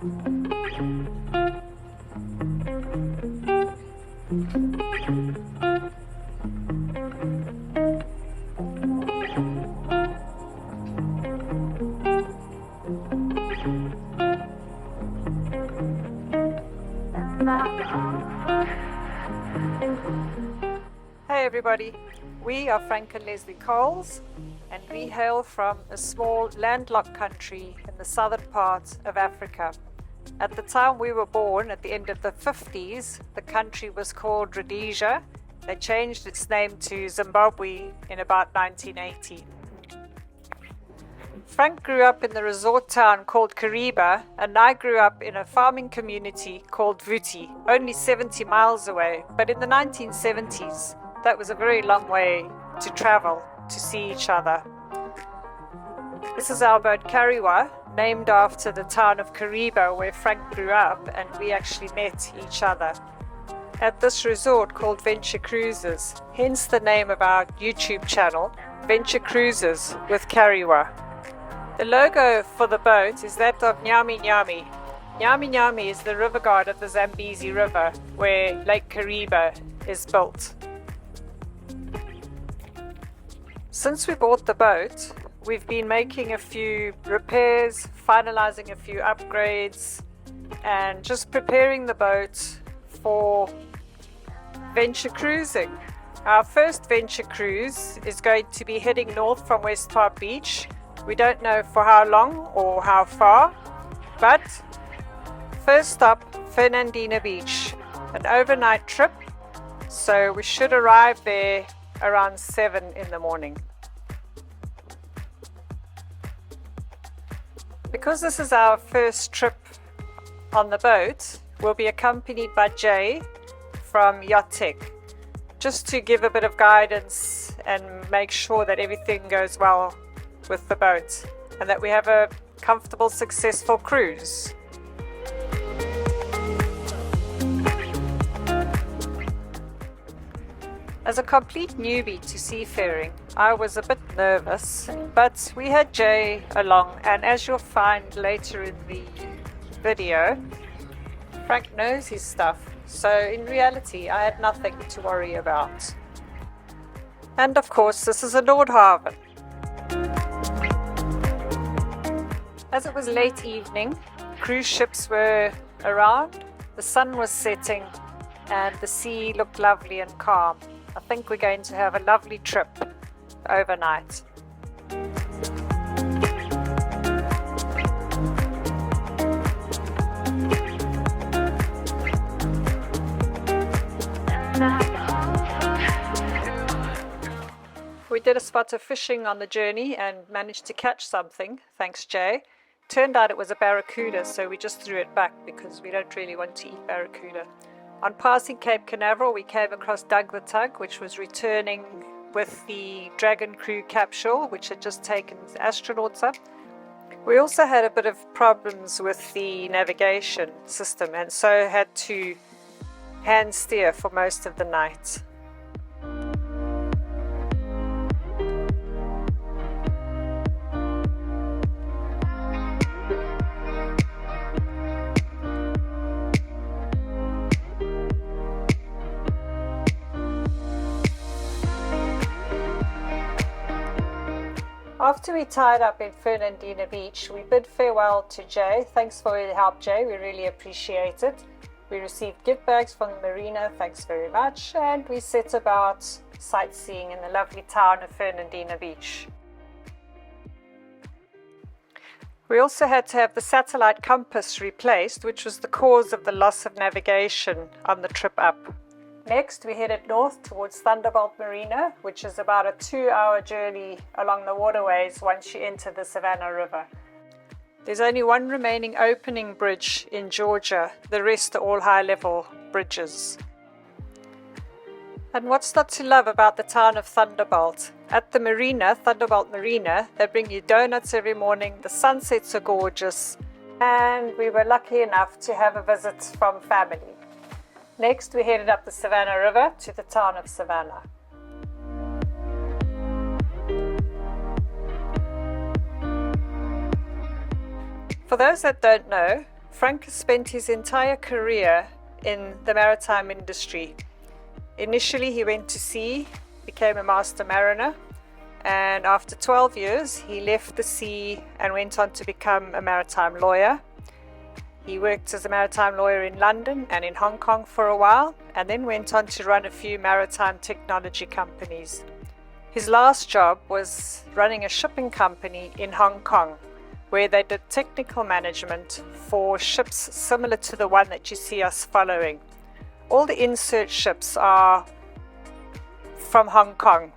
Hey everybody, we are Frank and Leslie Coles, and we hail from a small landlocked country in the southern part of Africa. At the time we were born, at the end of the 50s, the country was called Rhodesia. They changed its name to Zimbabwe in about 1980. Frank grew up in the resort town called Kariwa, and I grew up in a farming community called Beaufort, only 70 miles away. But in the 1970s, that was a very long way to travel to see each other. This is our boat Kariwa, named after the town of Kariwa where Frank grew up, and we actually met each other at this resort called Venture Cruises, hence the name of our YouTube channel, Venture Cruises with Kariwa. The logo for the boat is that of Nyami Nyami. Nyami Nyami is the river god of the Zambezi River, where Lake Kariwa is built. Since we bought the boat, we've been making a few repairs, finalizing a few upgrades, and just preparing the boat for venture cruising. Our first venture cruise is going to be heading north from West Top Beach. We don't know for how long or how far, but first stop, Fernandina Beach, an overnight trip, so we should arrive there around 7 in the morning. Because this is our first trip on the boat, we'll be accompanied by Jay from Yacht Tech, just to give a bit of guidance and make sure that everything goes well with the boat and that we have a comfortable, successful cruise. As a complete newbie to seafaring, I was a bit nervous, but we had Jay along, and as you'll find later in the video, Frank knows his stuff, so in reality I had nothing to worry about. And of course, this is a Nordhavn. As it was late evening, cruise ships were around, the sun was setting, and the sea looked lovely and calm. I think we're going to have a lovely trip overnight. We did a spot of fishing on the journey and managed to catch something, thanks Jay. Turned out it was a barracuda, so we just threw it back because we don't really want to eat barracuda. On passing Cape Canaveral, we came across Doug the Tug, which was returning with the Dragon Crew capsule, which had just taken the astronauts up. We also had a bit of problems with the navigation system, and so had to hand steer for most of the night. After we tied up in Fernandina Beach, we bid farewell to Jay. Thanks for your help, Jay. We really appreciate it. We received gift bags from the marina. Thanks very much. And we set about sightseeing in the lovely town of Fernandina Beach. We also had to have the satellite compass replaced, which was the cause of the loss of navigation on the trip up. Next, we headed north towards Thunderbolt Marina, which is about a 2-hour journey along the waterways once you enter the Savannah River. There's only one remaining opening bridge in Georgia. The rest are all high-level bridges. And what's not to love about the town of Thunderbolt? At the marina, Thunderbolt Marina, they bring you donuts every morning, the sunsets are gorgeous, and we were lucky enough to have a visit from family. Next, we headed up the Savannah River to the town of Savannah. For those that don't know, Frank has spent his entire career in the maritime industry. Initially he went to sea, became a master mariner, and after 12 years he left the sea and went on to become a maritime lawyer. He worked as a maritime lawyer in London and in Hong Kong for a while, and then went on to run a few maritime technology companies. His last job was running a shipping company in Hong Kong, where they did technical management for ships similar to the one that you see us following. All the insert ships are from Hong Kong,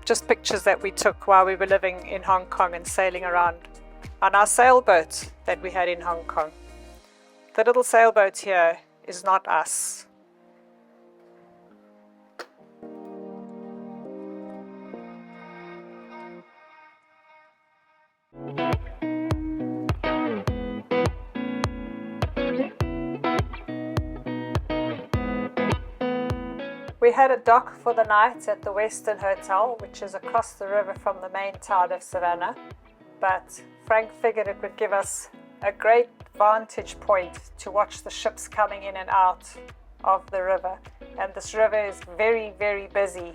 just pictures that we took while we were living in Hong Kong and sailing around on our sailboat that we had in Hong Kong. The little sailboat here is not us. We had a dock for the night at the Western Hotel, which is across the river from the main town of Savannah, but Frank figured it would give us a great vantage point to watch the ships coming in and out of the river, and this river is very, very busy.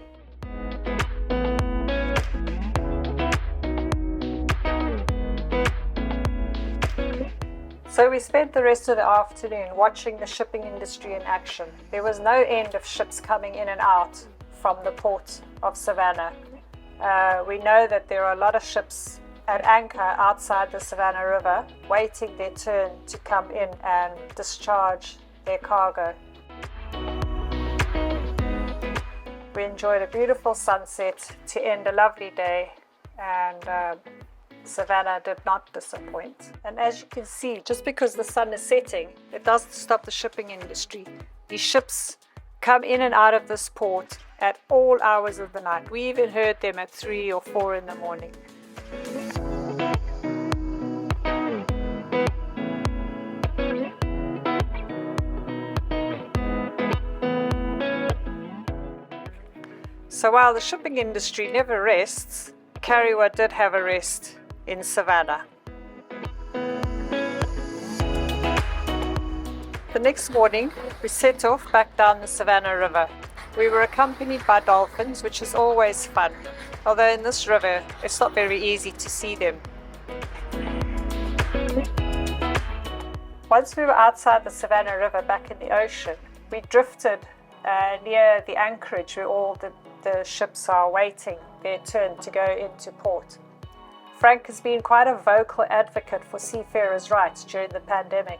So we spent the rest of the afternoon watching the shipping industry in action. There was no end of ships coming in and out from the port of Savannah. We know that there are a lot of ships at anchor outside the Savannah River, waiting their turn to come in and discharge their cargo. We enjoyed a beautiful sunset to end a lovely day, and Savannah did not disappoint. And as you can see, just because the sun is setting, it doesn't stop the shipping industry. These ships come in and out of this port at all hours of the night. We even heard them at 3 or 4 in the morning. So while the shipping industry never rests, Kariwa did have a rest in Savannah. The next morning, we set off back down the Savannah River. We were accompanied by dolphins, which is always fun, although in this river, it's not very easy to see them. Once we were outside the Savannah River back in the ocean, we drifted near the anchorage where all the ships are waiting their turn to go into port. Frank has been quite a vocal advocate for seafarers' rights during the pandemic.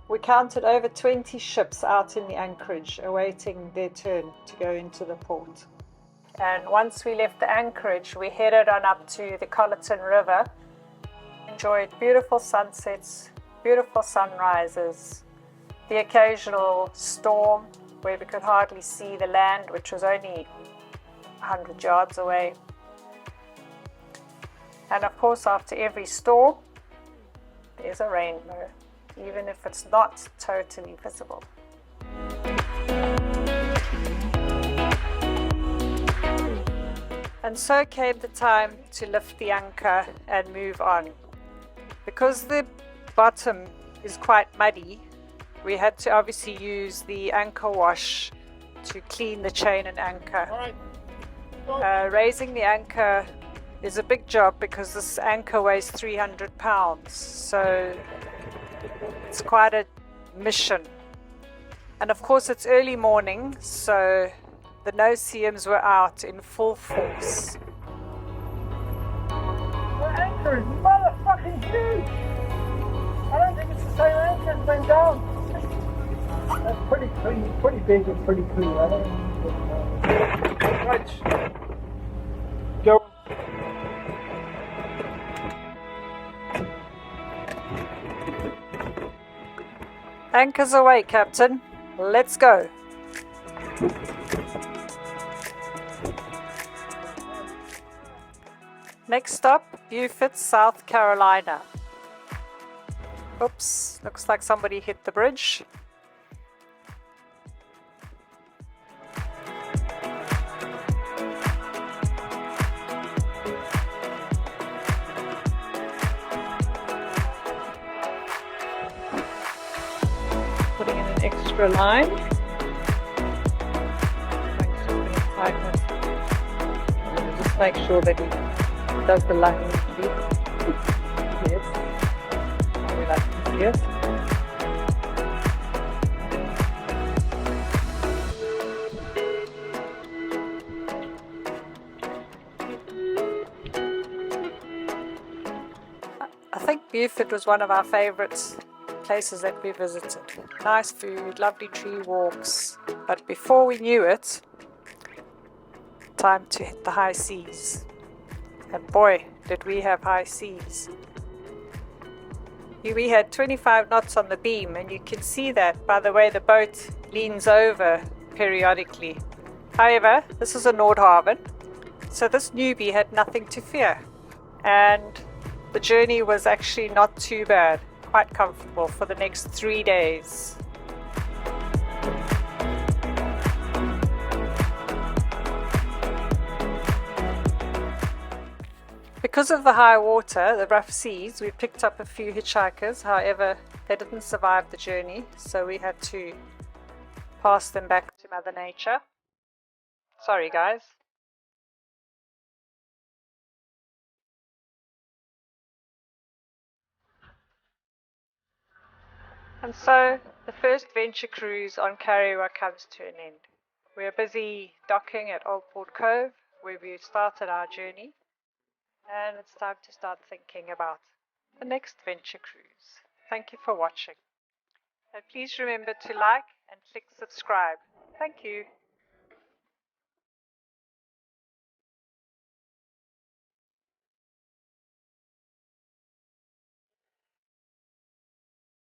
We counted over 20 ships out in the anchorage awaiting their turn to go into the port. And once we left the anchorage, we headed on up to the Colleton River, enjoyed beautiful sunsets, beautiful sunrises, the occasional storm where we could hardly see the land, which was only 100 yards away. And of course, after every storm, there's a rainbow, even if it's not totally visible. And so came the time to lift the anchor and move on. Because the bottom is quite muddy, we had to obviously use the anchor wash to clean the chain and anchor. Raising the anchor is a big job because this anchor weighs 300 pounds, so it's quite a mission. And of course it's early morning, so the no-see-ums were out in full force. The anchor is motherfucking huge! I don't think it's the same anchor that went down. That's pretty clean, pretty big and pretty clean. I don't know. Right. Go. Anchors away, Captain. Let's go. Next stop, Beaufort, South Carolina. Oops, looks like somebody hit the bridge. extra line. Just make sure that he does the line. Yes. We like to see it. I think Beaufort was one of our favourite places that we visited. Nice food, lovely tree walks. But before we knew it, time to hit the high seas. And boy, did we have high seas. We had 25 knots on the beam, and you can see that by the way the boat leans over periodically. However, this is a Nordhavn, so this newbie had nothing to fear. And the journey was actually not too bad, quite comfortable for the next 3 days. Because of the high water, the rough seas, we picked up a few hitchhikers. However, they didn't survive the journey, so we had to pass them back to Mother Nature. Sorry guys. And so the first venture cruise on Kariwa comes to an end. We are busy docking at Old Port Cove, where we started our journey, and it's time to start thinking about the next venture cruise. Thank you for watching, and please remember to like and click subscribe. Thank you.